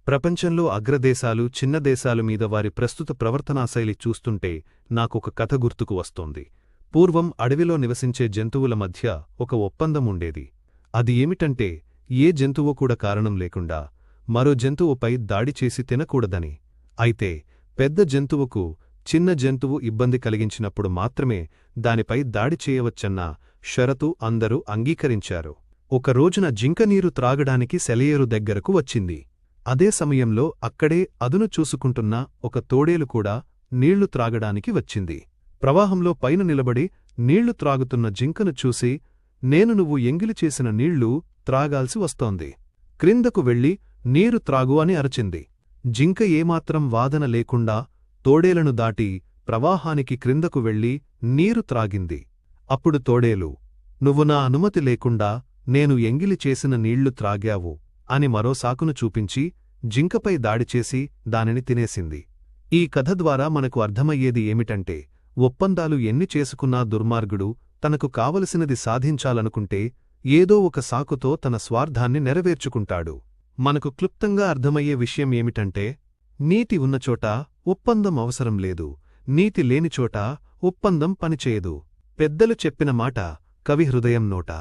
ప్రపంచంలో అగ్రదేశాలు చిన్న దేశాలు మీద వారి ప్రస్తుత ప్రవర్తనాశైలి చూస్తుంటే నాకొక కథ గుర్తుకు వస్తోంది. పూర్వం అడవిలో నివసించే జంతువుల మధ్య ఒక ఒప్పందం ఉండేది. అది ఏమిటంటే ఏ జంతువు కూడా కారణం లేకుండా మరో జంతువుపై దాడి చేసి తినకూడదని. అయితే పెద్ద జంతువుకు చిన్న జంతువు ఇబ్బంది కలిగించినప్పుడు మాత్రమే దానిపై దాడి చేయవచ్చన్న షరతు అందరూ అంగీకరించారు. ఒక రోజున జింక నీరు త్రాగడానికి సెలయేరు దగ్గరకు వచ్చింది. అదే సమయంలో అక్కడే అదును చూసుకుంటున్న ఒక తోడేలు కూడా నీళ్లు త్రాగడానికి వచ్చింది. ప్రవాహంలో పైన నిలబడి నీళ్లు త్రాగుతున్న జింకను చూసి, నేను నువ్వు ఎంగిలి చేసిన నీళ్లు త్రాగాల్సి వస్తోంది. క్రిందకు వెళ్ళి నీరు త్రాగు అని అరచింది. జింక ఏమాత్రం వాదన లేకుండా తోడేలను దాటి ప్రవాహానికి క్రిందకు వెళ్ళి నీరు త్రాగింది. అప్పుడు తోడేలు, నువ్వు నా అనుమతి లేకుండా నేను ఎంగిలి చేసిన నీళ్లు త్రాగావు అని మరో సాకును చూపించి జింకపై దాడిచేసి దానిని తినేసింది. ఈ కథ ద్వారా మనకు అర్థమయ్యేది ఏమిటంటే, ఒప్పందాలు ఎన్ని చేసుకున్నా దుర్మార్గుడు తనకు కావలసినది సాధించాలనుకుంటే ఏదో ఒక సాకుతో తన స్వార్థాన్ని నెరవేర్చుకుంటాడు. మనకు క్లుప్తంగా అర్థమయ్యే విషయం ఏమిటంటే, నీతి ఉన్నచోట ఒప్పందం అవసరం లేదు, నీతి లేనిచోట ఒప్పందం పనిచేయదు. పెద్దలు చెప్పిన మాట కవి హృదయం నోట.